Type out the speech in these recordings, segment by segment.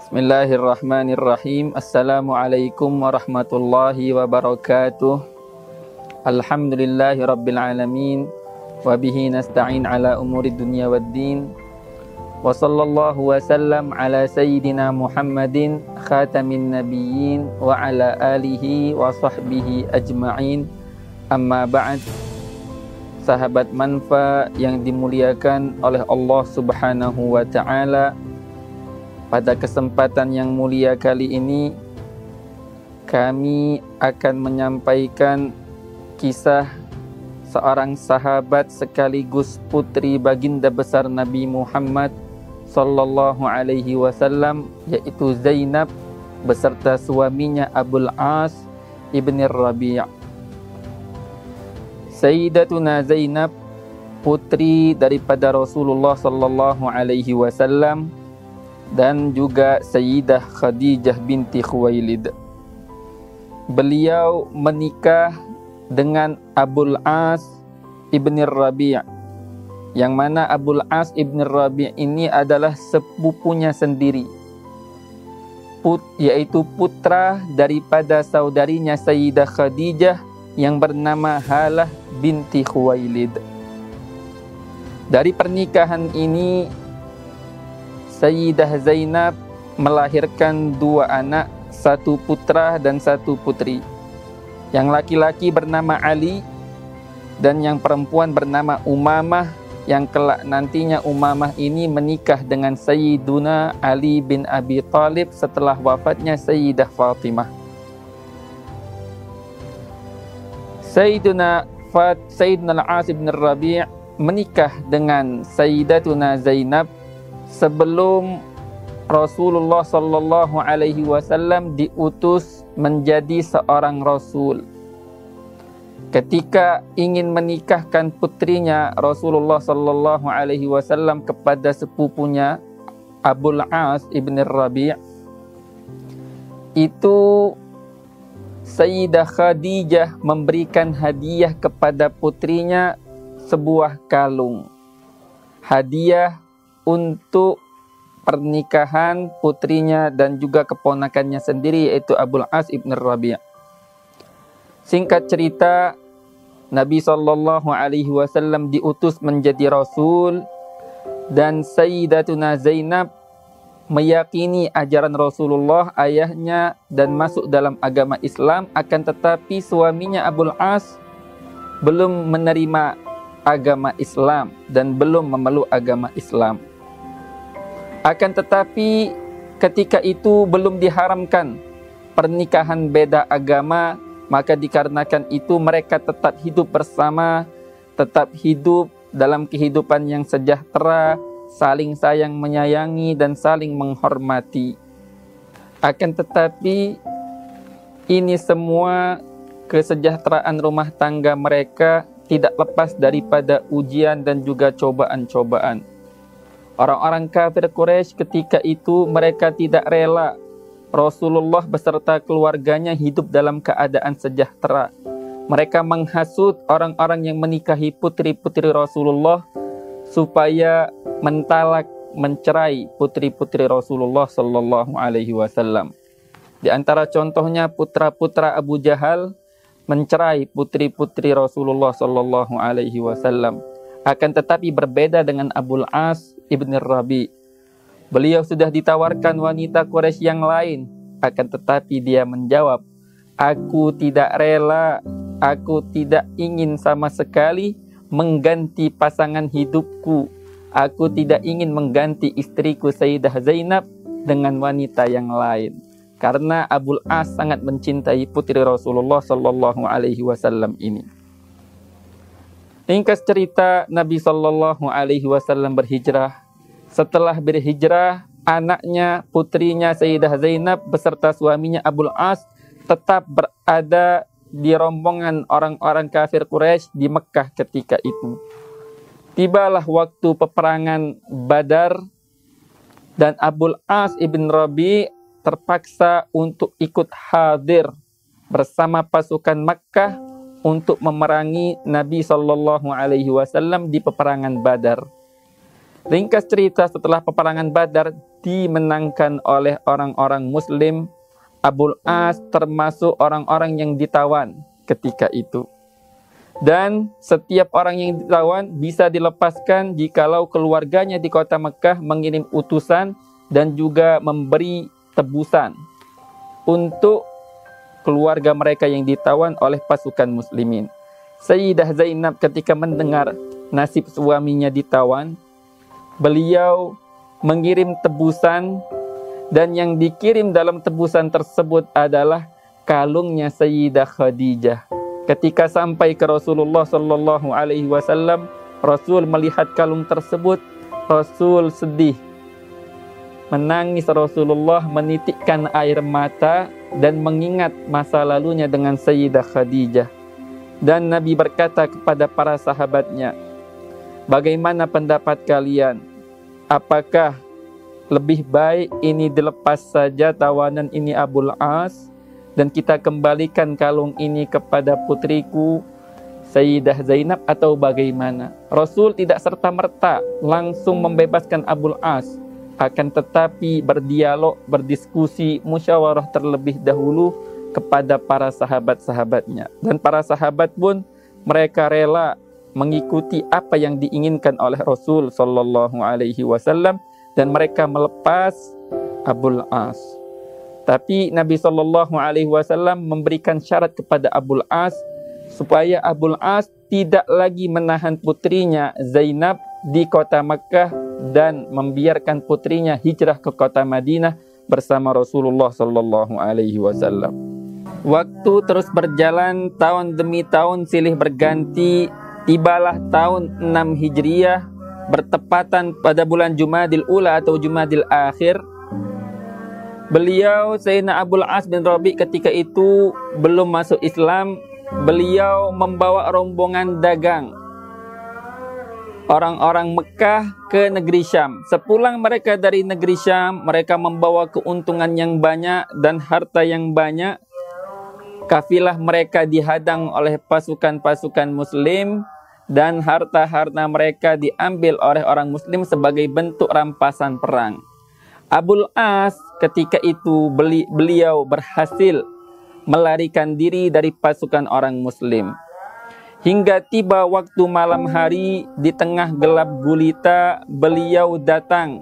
Bismillahirrahmanirrahim. Assalamualaikum warahmatullahi wabarakatuh. Alhamdulillahi rabbil alamin. Wabihi nasta'in ala umuri dunya waddin. Wa sallallahu wa sallam ala sayyidina Muhammadin khatamin nabiyyin wa ala alihi wa sahbihi ajma'in. Amma ba'd. Sahabat manfa yang dimuliakan oleh Allah Subhanahu wa ta'ala, pada kesempatan yang mulia kali ini kami akan menyampaikan kisah seorang sahabat sekaligus putri baginda besar Nabi Muhammad sallallahu alaihi wasallam, yaitu Zainab beserta suaminya Abul As ibn Rabi'. Sayyidatuna Zainab, putri daripada Rasulullah sallallahu alaihi wasallam, dan juga Sayyidah Khadijah binti Khuwailid. Beliau menikah dengan Abul As ibn Rabi', yang mana Abul As ibn Rabi' ini adalah sepupunya sendiri, yaitu putra daripada saudarinya Sayyidah Khadijah yang bernama Halah binti Khuwailid. Dari pernikahan ini Sayyidah Zainab melahirkan dua anak, satu putra dan satu putri. Yang laki-laki bernama Ali dan yang perempuan bernama Umamah, yang kelak nantinya Umamah ini menikah dengan Sayyiduna Ali bin Abi Thalib setelah wafatnya Sayyidah Fatimah. Sayyiduna Al-As bin Rabi' menikah dengan Sayyidatuna Zainab sebelum Rasulullah sallallahu alaihi wasallam diutus menjadi seorang rasul. Ketika ingin menikahkan putrinya Rasulullah sallallahu alaihi wasallam kepada sepupunya Abul As ibn Rabi', itu Sayyidah Khadijah memberikan hadiah kepada putrinya sebuah kalung, hadiah untuk pernikahan putrinya dan juga keponakannya sendiri, yaitu Abul As ibn Rabi'. Singkat cerita, Nabi sallallahu alaihi wasallam diutus menjadi rasul, dan Sayyidatuna Zainab meyakini ajaran Rasulullah, ayahnya, dan masuk dalam agama Islam. Akan tetapi suaminya Abul As belum menerima agama Islam dan belum memeluk agama Islam. Akan tetapi ketika itu belum diharamkan pernikahan beda agama, maka dikarenakan itu mereka tetap hidup bersama, tetap hidup dalam kehidupan yang sejahtera, saling sayang menyayangi dan saling menghormati. Akan tetapi ini semua kesejahteraan rumah tangga mereka tidak lepas daripada ujian dan juga cobaan-cobaan. Orang-orang kafir Quraisy ketika itu mereka tidak rela Rasulullah beserta keluarganya hidup dalam keadaan sejahtera. Mereka menghasut orang-orang yang menikahi putri-putri Rasulullah supaya mentalak, mencerai putri-putri Rasulullah sallallahu alaihi wasallam. Di antara contohnya putra-putra Abu Jahal mencerai putri-putri Rasulullah sallallahu alaihi wasallam. Akan tetapi berbeda dengan Abul As ibn Rabi'. Beliau sudah ditawarkan wanita Quraisy yang lain, akan tetapi dia menjawab, "Aku tidak rela, aku tidak ingin sama sekali mengganti pasangan hidupku. Aku tidak ingin mengganti istriku Sayyidah Zainab dengan wanita yang lain." Karena Abul As sangat mencintai putri Rasulullah sallallahu alaihi wasallam ini. Ringkas cerita, Nabi sallallahu alaihi wasallam berhijrah. Setelah berhijrah, anaknya, putrinya Sayyidah Zainab beserta suaminya Abul As tetap berada di rombongan orang-orang kafir Quraisy di Mekah ketika itu. Tibalah waktu peperangan Badar dan Abul As ibn Rabi' terpaksa untuk ikut hadir bersama pasukan Makkah untuk memerangi Nabi sallallahu alaihi wasallam di peperangan Badar. Ringkas cerita, setelah peperangan Badar dimenangkan oleh orang-orang Muslim, Abul As termasuk orang-orang yang ditawan ketika itu. Dan setiap orang yang ditawan bisa dilepaskan jikalau keluarganya di kota Mekah mengirim utusan dan juga memberi tebusan untuk keluarga mereka yang ditawan oleh pasukan muslimin. Sayyidah Zainab ketika mendengar nasib suaminya ditawan, beliau mengirim tebusan, dan yang dikirim dalam tebusan tersebut adalah kalungnya Sayyidah Khadijah. Ketika sampai ke Rasulullah sallallahu alaihi wasallam, Rasul melihat kalung tersebut, Rasul sedih. Menangis Rasulullah, menitikkan air mata dan mengingat masa lalunya dengan Sayyidah Khadijah. Dan Nabi berkata kepada para sahabatnya, "Bagaimana pendapat kalian? Apakah lebih baik ini dilepas saja tawanan ini Abul As dan kita kembalikan kalung ini kepada putriku Sayyidah Zainab atau bagaimana?" Rasul tidak serta-merta langsung membebaskan Abul As, akan tetapi berdialog, berdiskusi, musyawarah terlebih dahulu kepada para sahabat-sahabatnya. Dan para sahabat pun mereka rela mengikuti apa yang diinginkan oleh Rasul sallallahu alaihi wasallam dan mereka melepas Abul As. Tapi Nabi sallallahu alaihi wasallam memberikan syarat kepada Abul As supaya Abul As tidak lagi menahan putrinya Zainab di kota Makkah dan membiarkan putrinya hijrah ke kota Madinah bersama Rasulullah sallallahu alaihi wasallam. Waktu terus berjalan, tahun demi tahun silih berganti. Tibalah tahun 6 Hijriyah, bertepatan pada bulan Jumadil Ula atau Jumadil Akhir. Beliau, Sayyidina Abul As bin Rabi' ketika itu belum masuk Islam. Beliau membawa rombongan dagang orang-orang Mekah ke negeri Syam. Sepulang mereka dari negeri Syam, mereka membawa keuntungan yang banyak dan harta yang banyak. Kafilah mereka dihadang oleh pasukan-pasukan Muslim dan harta-harta mereka diambil oleh orang Muslim sebagai bentuk rampasan perang. Abul As ketika itu beliau berhasil melarikan diri dari pasukan orang Muslim. Hingga tiba waktu malam hari, di tengah gelap gulita, beliau datang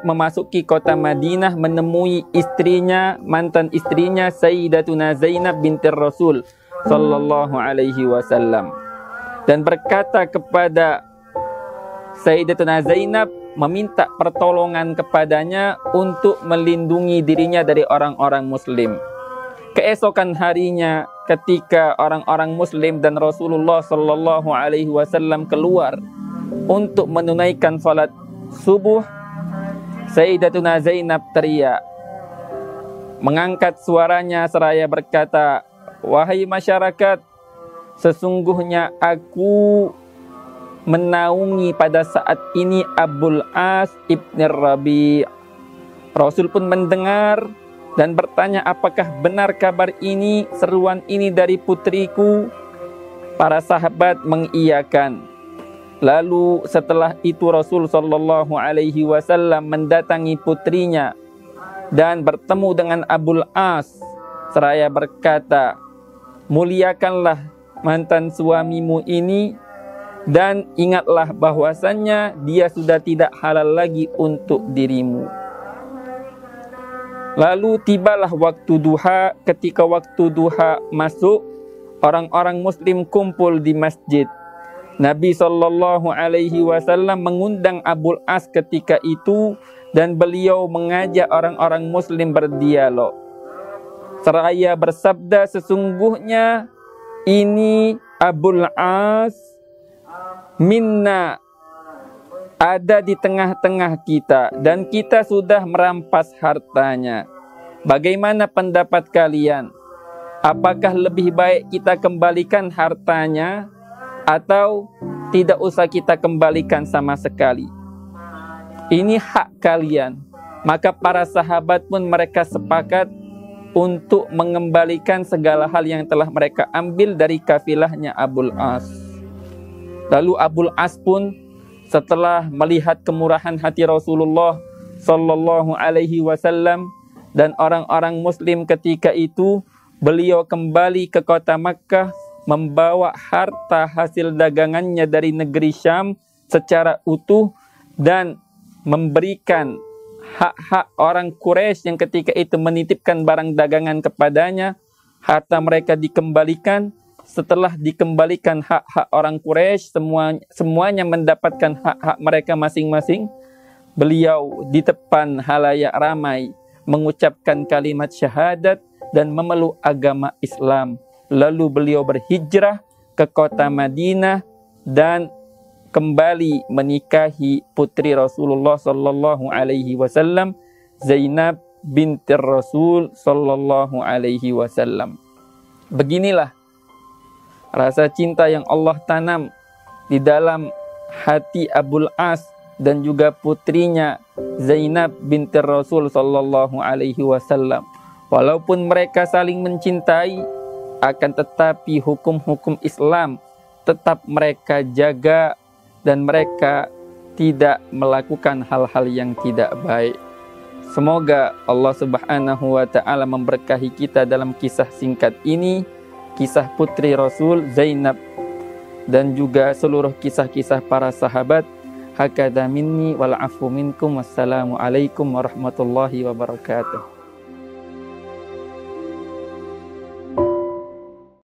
memasuki kota Madinah, menemui istrinya, mantan istrinya Sayyidatuna Zainab binti Rasul sallallahu alaihi wasallam, dan berkata kepada Sayyidatuna Zainab, meminta pertolongan kepadanya untuk melindungi dirinya dari orang-orang Muslim. Keesokan harinya, ketika orang-orang Muslim dan Rasulullah sallallahu alaihi wasallam keluar untuk menunaikan salat subuh, Sayyidatuna Zainab teriak, mengangkat suaranya seraya berkata, "Wahai masyarakat, sesungguhnya aku menaungi pada saat ini Abul As ibn Rabi'." Rasul pun mendengar dan bertanya, "Apakah benar kabar ini, seruan ini dari putriku?" Para sahabat mengiyakan. Lalu setelah itu Rasul sallallahu alaihi wasallam mendatangi putrinya dan bertemu dengan Abul As seraya berkata, "Muliakanlah mantan suamimu ini dan ingatlah bahwasannya dia sudah tidak halal lagi untuk dirimu." Lalu tibalah waktu duha. Ketika waktu duha masuk, orang-orang Muslim kumpul di masjid. Nabi sallallahu alaihi wasallam mengundang Abul As ketika itu dan beliau mengajak orang-orang Muslim berdialog. Seraya bersabda, "Sesungguhnya ini Abul As minna, ada di tengah-tengah kita dan kita sudah merampas hartanya. Bagaimana pendapat kalian? Apakah lebih baik kita kembalikan hartanya atau tidak usah kita kembalikan sama sekali? Ini hak kalian." Maka para sahabat pun mereka sepakat untuk mengembalikan segala hal yang telah mereka ambil dari kafilahnya Abul As. Lalu Abul As pun setelah melihat kemurahan hati Rasulullah sallallahu alaihi wasallam dan orang-orang muslim ketika itu, beliau kembali ke kota Makkah membawa harta hasil dagangannya dari negeri Syam secara utuh dan memberikan hak-hak orang Quraisy yang ketika itu menitipkan barang dagangan kepadanya. Harta mereka dikembalikan. Setelah dikembalikan hak-hak orang Quraisy, semuanya mendapatkan hak-hak mereka masing-masing. Beliau di depan halayak ramai mengucapkan kalimat syahadat dan memeluk agama Islam. Lalu beliau berhijrah ke kota Madinah dan kembali menikahi putri Rasulullah sallallahu alaihi wasallam, Zainab binti Rasul sallallahu alaihi wasallam. Beginilah rasa cinta yang Allah tanam di dalam hati Abul As dan juga putrinya Zainab binti Rasul sallallahu alaihi wasallam. Walaupun mereka saling mencintai, akan tetapi hukum-hukum Islam tetap mereka jaga dan mereka tidak melakukan hal-hal yang tidak baik. Semoga Allah Subhanahu wa taala memberkahi kita dalam kisah singkat ini, kisah putri Rasul Zainab dan juga seluruh kisah-kisah para sahabat. Hakadha minni wal afu minkum. Wassalamu alaikum warahmatullahi wabarakatuh.